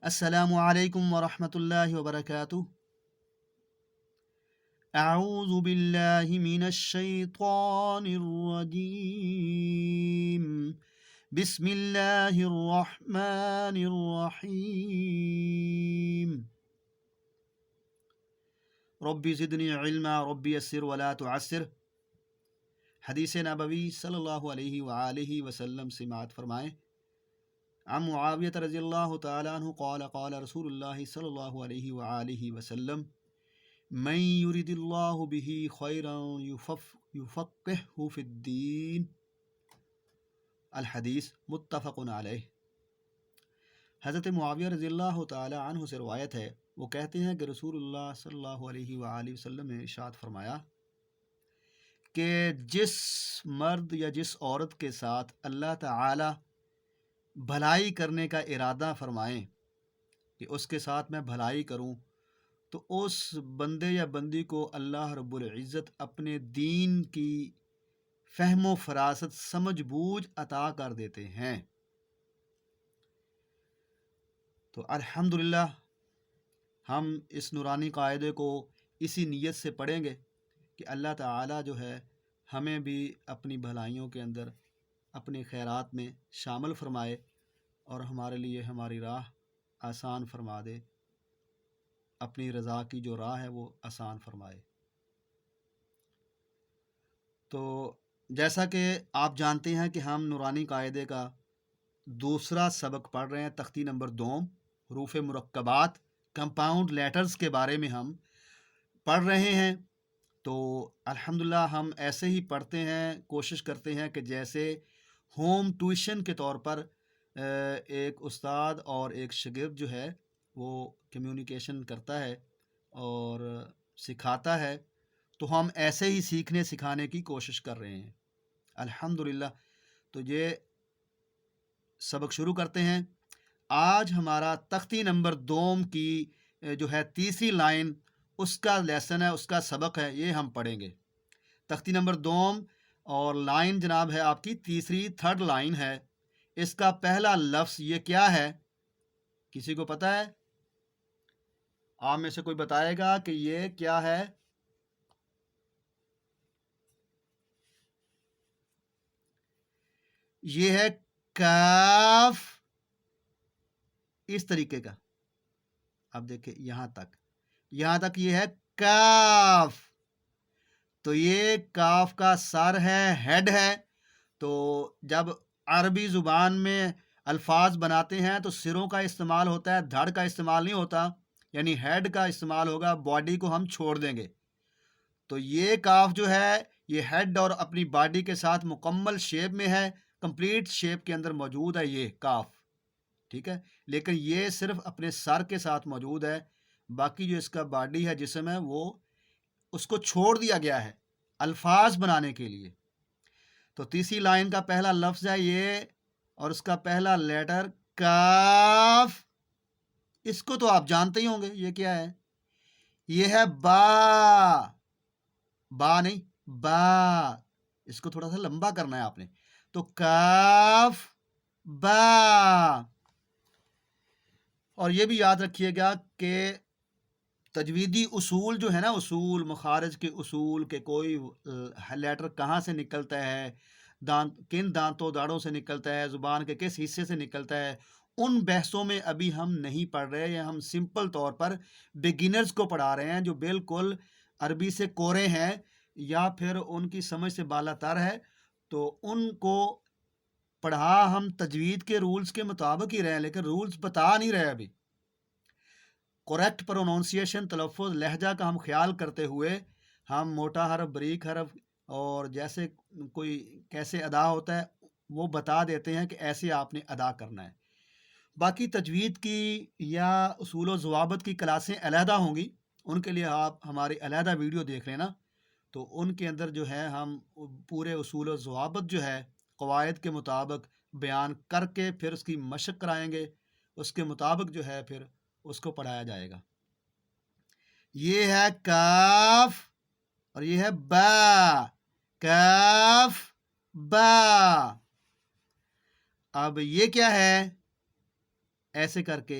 السلام علیکم ورحمۃ اللہ وبرکاتہ۔ اعوذ باللہ من الشیطان الرجیم، بسم اللہ الرحمن الرحیم۔ رب زدنی علما رب یسر ولا تعسر۔ حدیث نبوی صلی اللہ علیہ وآلہ وسلم سماعت فرمائیں۔ عن معاویہ رضی اللہ تعالیٰ عنہ قال قال رسول اللہ صلی اللہ علیہ وآلہ وسلم من یرد اللہ بہ خیرا یفقہہ فی الدین۔ الحدیث متفق علیہ۔ حضرت معاویہ رضی اللہ تعالیٰ عنہ سے روایت ہے، وہ کہتے ہیں کہ رسول اللہ صلی اللہ علیہ وآلہ وسلم نے ارشاد فرمایا کہ جس مرد یا جس عورت کے ساتھ اللہ تعالی بھلائی کرنے کا ارادہ فرمائیں کہ اس کے ساتھ میں بھلائی کروں، تو اس بندے یا بندی کو اللہ رب العزت اپنے دین کی فہم و فراست سمجھ بوجھ عطا کر دیتے ہیں۔ تو الحمدللہ ہم اس نورانی قاعدے کو اسی نیت سے پڑھیں گے کہ اللہ تعالی جو ہے ہمیں بھی اپنی بھلائیوں کے اندر اپنے خیرات میں شامل فرمائے اور ہمارے لیے ہماری راہ آسان فرما دے، اپنی رضا کی جو راہ ہے وہ آسان فرمائے۔ تو جیسا کہ آپ جانتے ہیں کہ ہم نورانی قاعدے کا دوسرا سبق پڑھ رہے ہیں، تختی نمبر 2، حروف مرکبات، کمپاؤنڈ لیٹرز کے بارے میں ہم پڑھ رہے ہیں۔ تو الحمدللہ ہم ایسے ہی پڑھتے ہیں، کوشش کرتے ہیں کہ جیسے ہوم ٹیوشن کے طور پر ایک استاد اور ایک شاگرد جو ہے وہ کمیونیکیشن کرتا ہے اور سکھاتا ہے، تو ہم ایسے ہی سیکھنے سکھانے کی کوشش کر رہے ہیں الحمدللہ۔ تو یہ سبق شروع کرتے ہیں۔ آج ہمارا تختی نمبر 2 کی جو ہے تیسری لائن، اس کا لیسن ہے، اس کا سبق ہے، یہ ہم پڑھیں گے۔ تختی نمبر 2 اور لائن جناب ہے آپ کی تیسری، 3rd لائن ہے۔ اس کا پہلا لفظ یہ کیا ہے؟ کسی کو پتہ ہے؟ آپ میں سے کوئی بتائے گا کہ یہ کیا ہے؟ یہ ہے کاف، اس طریقے کا۔ اب دیکھیں یہاں تک یہ ہے کاف، تو یہ کاف کا سر ہے، ہیڈ ہے۔ تو جب عربی زبان میں الفاظ بناتے ہیں تو سروں کا استعمال ہوتا ہے، دھڑ کا استعمال نہیں ہوتا، یعنی ہیڈ کا استعمال ہوگا، باڈی کو ہم چھوڑ دیں گے۔ تو یہ کاف جو ہے یہ ہیڈ اور اپنی باڈی کے ساتھ مکمل شیپ میں ہے، کمپلیٹ شیپ کے اندر موجود ہے یہ کاف، ٹھیک ہے۔ لیکن یہ صرف اپنے سر کے ساتھ موجود ہے، باقی جو اس کا باڈی ہے، جسم ہے، وہ اس کو چھوڑ دیا گیا ہے الفاظ بنانے کے لیے۔ تو تیسری لائن کا پہلا لفظ ہے یہ، اور اس کا پہلا لیٹر کاف۔ اس کو تو آپ جانتے ہی ہوں گے، یہ کیا ہے؟ یہ ہے با، با نہیں با، اس کو تھوڑا سا لمبا کرنا ہے آپ نے۔ تو کاف با۔ اور یہ بھی یاد رکھیے گا کہ تجویدی اصول جو ہے نا، اصول مخارج کے اصول، کہ کوئی لیٹر کہاں سے نکلتا ہے، کن دانتوں داڑوں سے نکلتا ہے، زبان کے کس حصے سے نکلتا ہے، ان بحثوں میں ابھی ہم نہیں پڑھ رہے ہیں۔ ہم سمپل طور پر بگنرز کو پڑھا رہے ہیں جو بالکل عربی سے کورے ہیں یا پھر ان کی سمجھ سے بالا تر ہے، تو ان کو پڑھا ہم تجوید کے رولز کے مطابق ہی رہے ہیں، لیکن رولز بتا نہیں رہے ابھی۔ کریکٹ پروننسیشن، تلفظ، لہجہ کا ہم خیال کرتے ہوئے ہم موٹا حرف، بریک حرف اور جیسے کوئی کیسے ادا ہوتا ہے وہ بتا دیتے ہیں کہ ایسے آپ نے ادا کرنا ہے۔ باقی تجوید کی یا اصول و ضوابط کی کلاسیں علیحدہ ہوں گی، ان کے لیے آپ ہماری علیحدہ ویڈیو دیکھ لینا، تو ان کے اندر جو ہے ہم پورے اصول و ضوابط جو ہے قواعد کے مطابق بیان کر کے پھر اس کی مشق کرائیں گے، اس کے مطابق جو ہے پھر اس کو پڑھایا جائے گا۔ یہ ہے کاف اور یہ ہے با، کاف با۔ اب یہ کیا ہے؟ ایسے کر کے